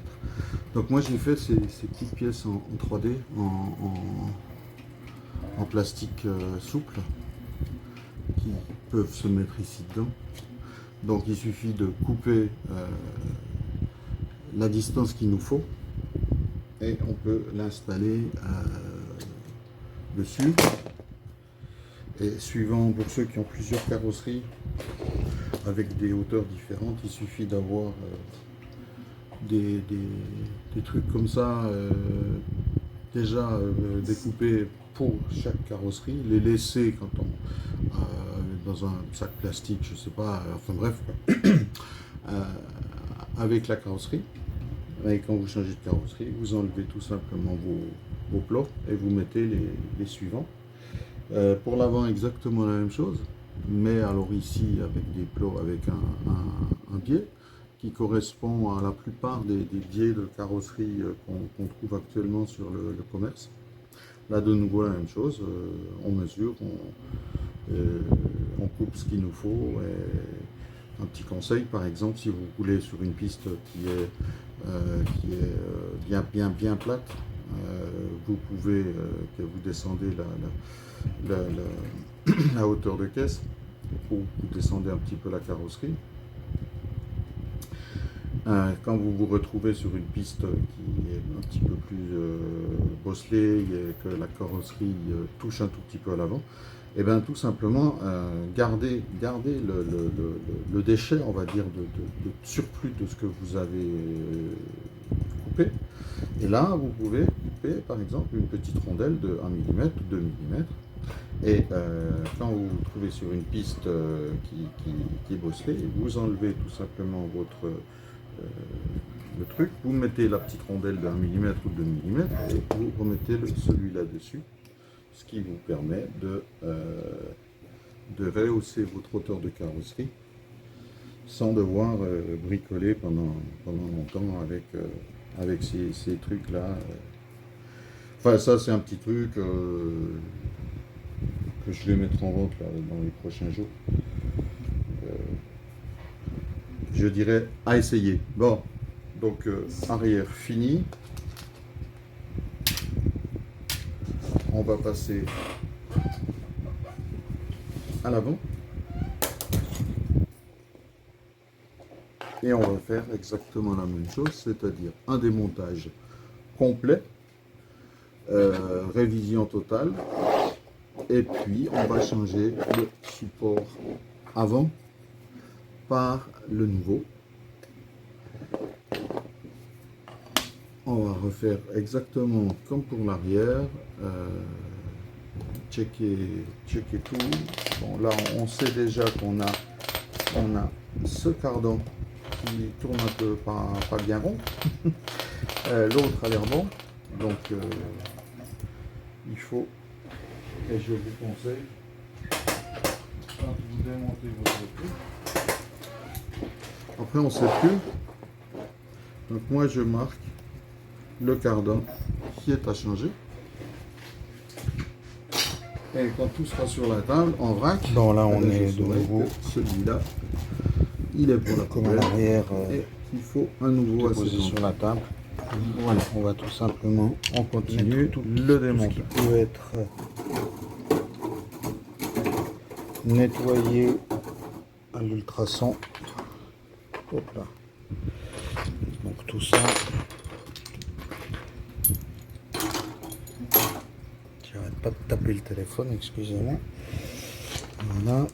Donc moi j'ai fait ces petites pièces en 3D, en plastique souple, qui peuvent se mettre ici dedans. Donc il suffit de couper la distance qu'il nous faut et on peut l'installer dessus. Et suivant, pour ceux qui ont plusieurs carrosseries avec des hauteurs différentes, il suffit d'avoir des trucs comme ça déjà découpés pour chaque carrosserie, les laisser quand on dans un sac plastique, je sais pas, enfin bref, avec la carrosserie. Et quand vous changez de carrosserie, vous enlevez tout simplement vos plots et vous mettez les suivants. Pour l'avant, exactement la même chose, mais alors ici avec des plots avec un biais qui correspond à la plupart des biais de carrosserie qu'on trouve actuellement sur le commerce. Là de nouveau la même chose, on mesure, on coupe ce qu'il nous faut. Et un petit conseil, par exemple, si vous roulez sur une piste qui est bien plate, vous pouvez, que vous descendez la hauteur de caisse, ou vous descendez un petit peu la carrosserie. Quand vous vous retrouvez sur une piste qui est un petit peu plus bosselée et que la carrosserie touche un tout petit peu à l'avant, et bien tout simplement gardez le déchet, on va dire, de surplus de ce que vous avez coupé. Et là, vous pouvez couper par exemple une petite rondelle de 1 mm ou 2 mm. Et quand vous vous trouvez sur une piste qui est bosselée, vous enlevez tout simplement le truc, vous mettez la petite rondelle de 1 mm ou 2 mm et vous remettez celui-là dessus, ce qui vous permet de rehausser votre hauteur de carrosserie sans devoir bricoler pendant longtemps avec ces trucs là. Enfin ça c'est un petit truc que je vais mettre en vente là, dans les prochains jours. Je dirais à essayer. Bon, donc arrière fini. On va passer à l'avant. Et on va faire exactement la même chose, c'est-à-dire un démontage complet, révision totale, et puis on va changer le support avant par le nouveau. On va refaire exactement comme pour l'arrière, checker tout. Bon là on sait déjà qu'on a ce cardan qui tourne un peu pas bien rond. L'autre a l'air bon, donc il faut, et je vous conseille, quand vous démontez votre truc, après on ne sait plus, donc moi je marque le cardan qui est à changer, et quand tout sera sur la table en vrac, bon là on est de nouveau, celui-là il est pour la comme à l'arrière, et il faut un nouveau posé sur la table. Voilà, on va tout simplement, on continue le démontage. Tout ce qui peut être nettoyer à l'ultrason. Hop là. Donc tout ça. J'arrête pas de taper le téléphone, excusez-moi. Voilà.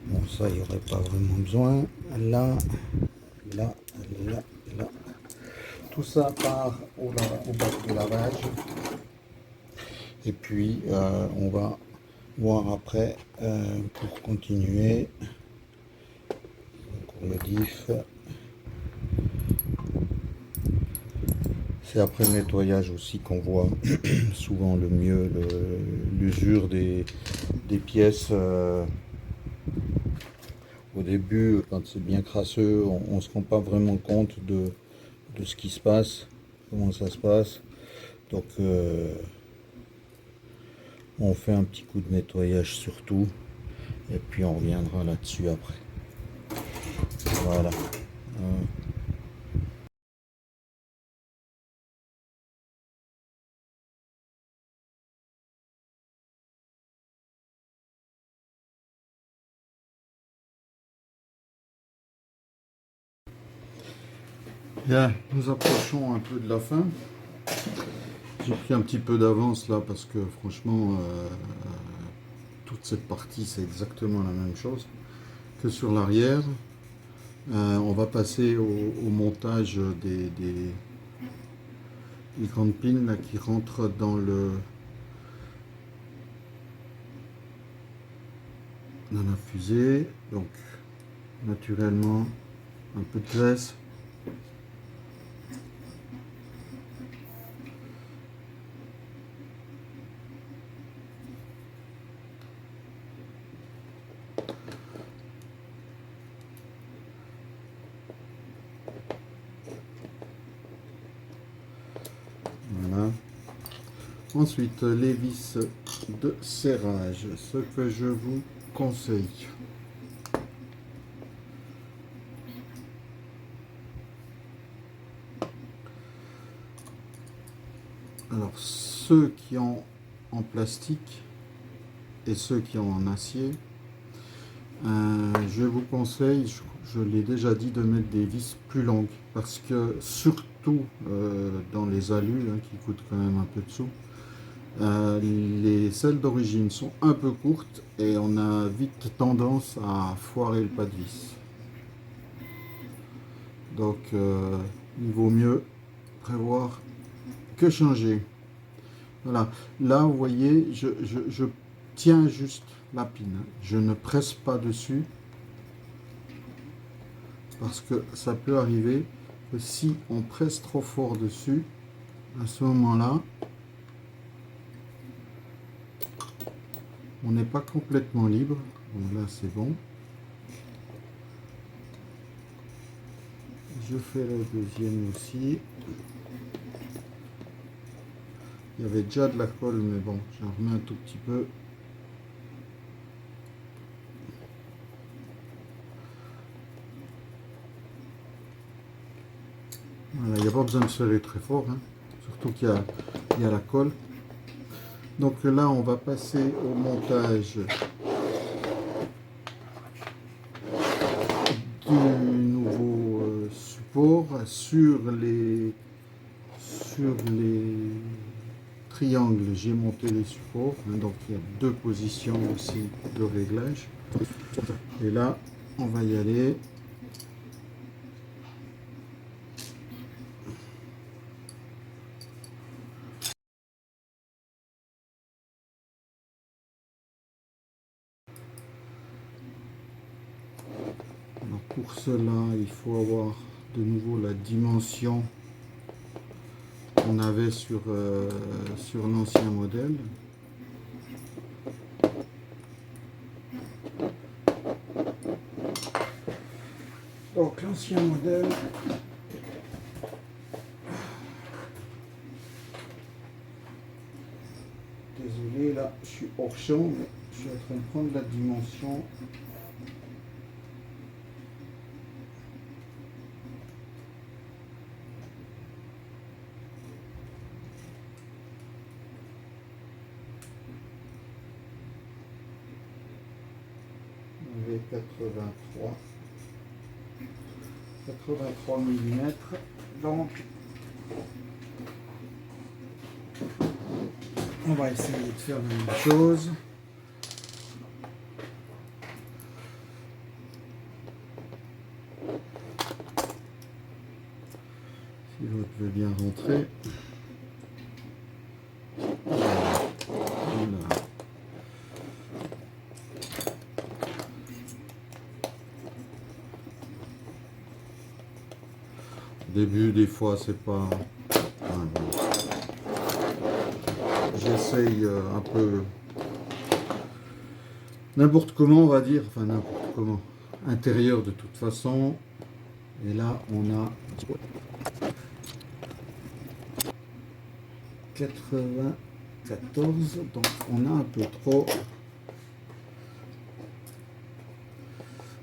Bon, ça, il n'y aurait pas vraiment besoin. Là, là, là, là. Tout ça part au bac de lavage. Et puis, on va voir après pour continuer. Pour le diff. C'est après le nettoyage aussi qu'on voit souvent le mieux l'usure des pièces. Au début, quand c'est bien crasseux, on ne se rend pas vraiment compte de ce qui se passe, comment ça se passe. Donc on fait un petit coup de nettoyage sur tout et puis on reviendra là-dessus après. Voilà. Bien, nous approchons un peu de la fin. J'ai pris un petit peu d'avance là parce que franchement, toute cette partie c'est exactement la même chose que sur l'arrière. On va passer au montage des grandes pins là, qui rentrent dans la fusée. Donc naturellement un peu de graisse. Voilà. Ensuite, les vis de serrage, ce que je vous conseille. Alors, ceux qui ont en plastique et ceux qui ont en acier, je vous conseille, je l'ai déjà dit, de mettre des vis plus longues parce que surtout dans les alus qui coûtent quand même un peu de sous, celles d'origine sont un peu courtes et on a vite tendance à foirer le pas de vis. Donc il vaut mieux prévoir que changer. Voilà, là vous voyez, je tiens juste la pine, je ne presse pas dessus parce que ça peut arriver que si on presse trop fort dessus, à ce moment-là, on n'est pas complètement libre. Bon, là c'est bon. Je fais la deuxième aussi. Il y avait déjà de la colle, mais bon, j'en remets un tout petit peu. Voilà, il n'y a pas besoin de serrer très fort, hein, surtout qu'il y a la colle. Donc là, on va passer au montage du nouveau support sur les triangles. J'ai monté les supports, hein, donc il y a deux positions aussi de réglage. Et là, on va y aller. Alors pour cela, il faut avoir de nouveau la dimension qu'on avait sur l'ancien modèle. Donc l'ancien modèle, désolé là je suis hors champ, mais je suis en train de prendre la dimension. fait 83 mm. Donc, on va essayer de faire la même chose. Si l'autre veut bien rentrer. Voilà. Au début, des fois, c'est pas... Enfin, bon. J'essaye un peu... N'importe comment, on va dire. Enfin, n'importe comment. Intérieur, de toute façon. Et là, on a 94, donc on a un peu trop.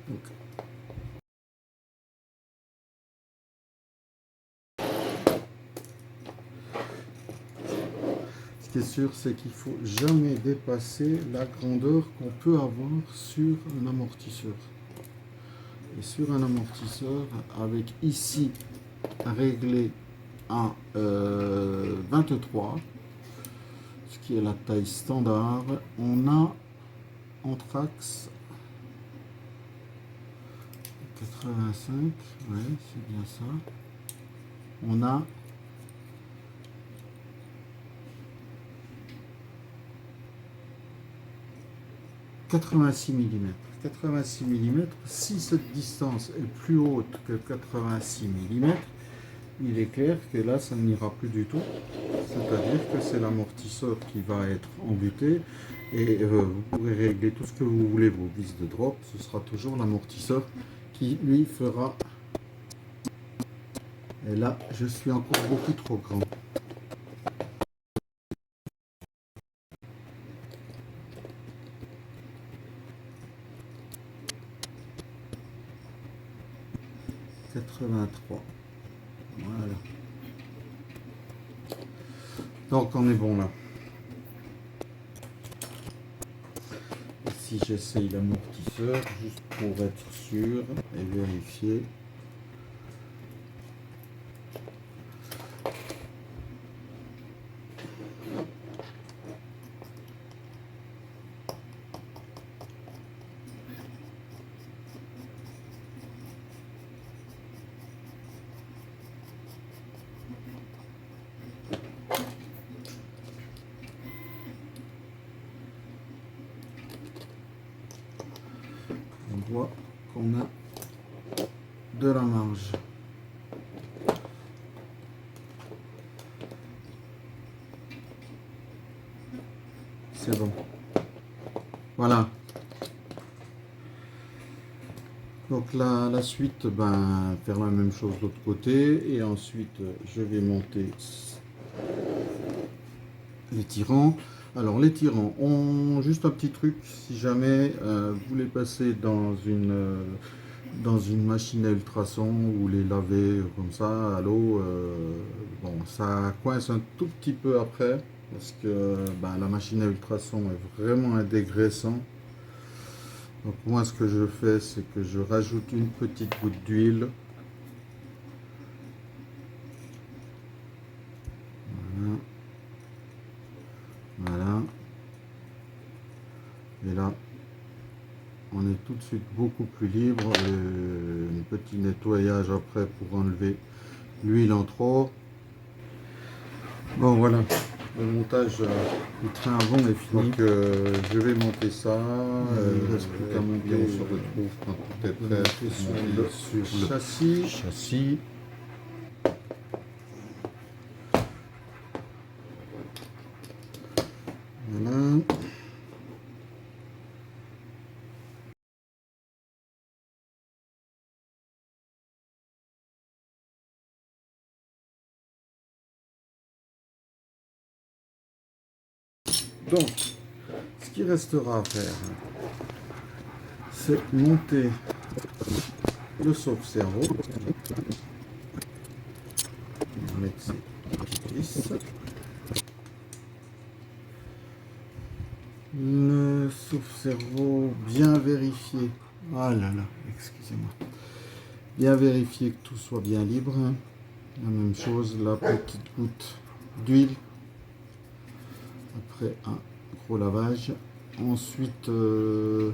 Donc, ce qui est sûr, c'est qu'il faut jamais dépasser la grandeur qu'on peut avoir sur un amortisseur. Et sur un amortisseur, avec ici réglé à 23, ce qui est la taille standard, on a entre axes 85, ouais, c'est bien ça. On a 86 mm. 86 mm, si cette distance est plus haute que 86 mm, il est clair que là, ça n'ira plus du tout. C'est-à-dire que c'est l'amortisseur qui va être embuté et vous pourrez régler tout ce que vous voulez, vos vis de drop, ce sera toujours l'amortisseur qui lui fera. Et là, je suis encore beaucoup trop grand. « 83. Voilà. Donc on est bon là. Ici j'essaye l'amortisseur juste pour être sûr et vérifier. On voit qu'on a de la marge. C'est bon. Voilà. Donc la suite, ben, faire la même chose de l'autre côté. Et ensuite, je vais monter les tirants. Alors les tirants ont juste un petit truc, si jamais vous voulez passer dans une machine à ultrasons ou les laver comme ça à l'eau, bon, ça coince un tout petit peu après parce que ben, la machine à ultrasons est vraiment un dégraissant. Donc moi ce que je fais, c'est que je rajoute une petite goutte d'huile. Voilà. Voilà. Et là, on est tout de suite beaucoup plus libre. Un petit nettoyage après pour enlever l'huile en trop. Bon voilà, le montage du train avant est fini. Donc je vais monter ça. Il reste plus qu'à monter. On se retrouve quand tout est prêt sur le châssis. Voilà. Donc, ce qui restera à faire, c'est monter le sauve-cerveau. On va mettre ces petites vis. Le sauve-cerveau bien vérifié Ah là là, excusez-moi. Bien vérifier que tout soit bien libre. La même chose, la petite goutte d'huile après un gros lavage. Ensuite, ce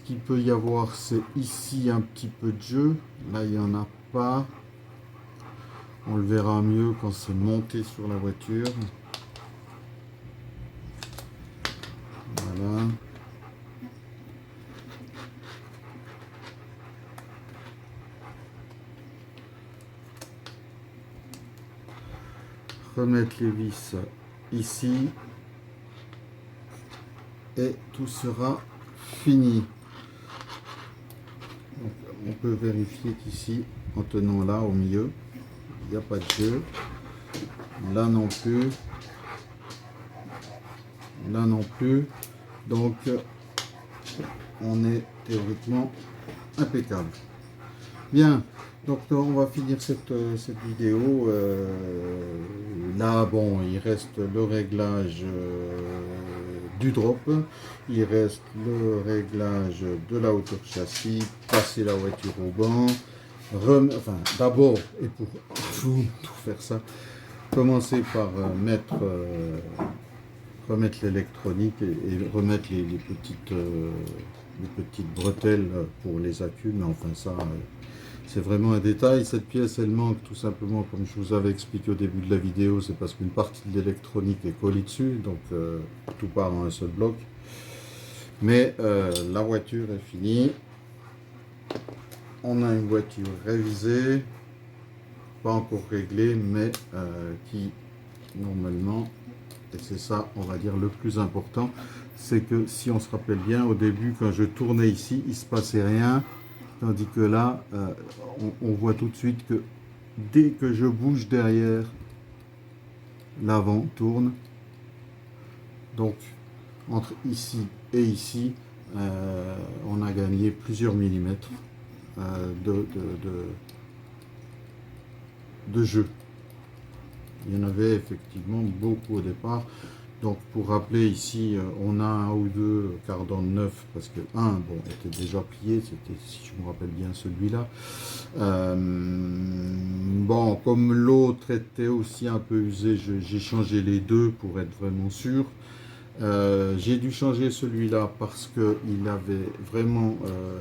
qu'il peut y avoir, c'est ici un petit peu de jeu. Là, il n'y en a pas. On le verra mieux quand c'est monté sur la voiture. Voilà. Remettre les vis ici. Et tout sera fini. Donc, on peut vérifier qu'ici, en tenant là au milieu, il n'y a pas de jeu. Là non plus. Là non plus. Donc, on est théoriquement impeccable. Bien, donc on va finir cette vidéo. Là, bon, il reste le réglage du drop, il reste le réglage de la hauteur châssis, passer la voiture au banc, enfin d'abord, et pour tout faire ça, commencer par remettre l'électronique et remettre les petites bretelles pour les accus, mais enfin ça, c'est vraiment un détail. Cette pièce, elle manque tout simplement, comme je vous avais expliqué au début de la vidéo, c'est parce qu'une partie de l'électronique est collée dessus, donc tout part en un seul bloc. Mais la voiture est finie. On a une voiture révisée, pas encore réglée, mais qui normalement, et c'est ça, on va dire, le plus important, c'est que si on se rappelle bien, au début, quand je tournais ici, il ne se passait rien. Tandis que là, on voit tout de suite que dès que je bouge derrière, l'avant tourne. Donc, entre ici et ici, on a gagné plusieurs millimètres de jeu. Il y en avait effectivement beaucoup au départ. Donc pour rappeler ici, on a un ou deux cardans neufs parce que un bon, était déjà plié, c'était, si je me rappelle bien, celui-là. Bon, comme l'autre était aussi un peu usé, j'ai changé les deux pour être vraiment sûr. J'ai dû changer celui-là parce qu'il avait vraiment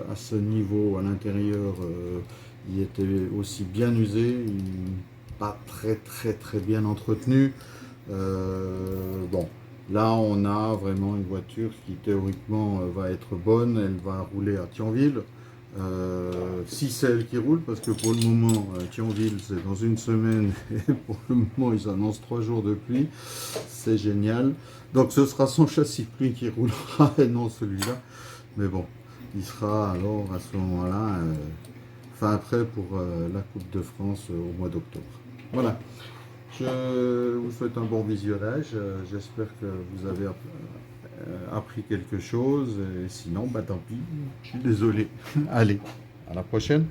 à ce niveau à l'intérieur, il était aussi bien usé, pas très bien entretenu. Bon, là on a vraiment une voiture qui théoriquement va être bonne, elle va rouler à Thionville. Si c'est elle qui roule, parce que pour le moment, Thionville c'est dans une semaine et pour le moment ils annoncent 3 jours de pluie, c'est génial. Donc ce sera son châssis pluie qui roulera et non celui-là. Mais bon, il sera alors à ce moment-là fin prêt pour la Coupe de France au mois d'octobre. Voilà. Je vous souhaite un bon visionnage. J'espère que vous avez appris quelque chose. Et sinon, bah tant pis. Je suis désolé. Allez, à la prochaine.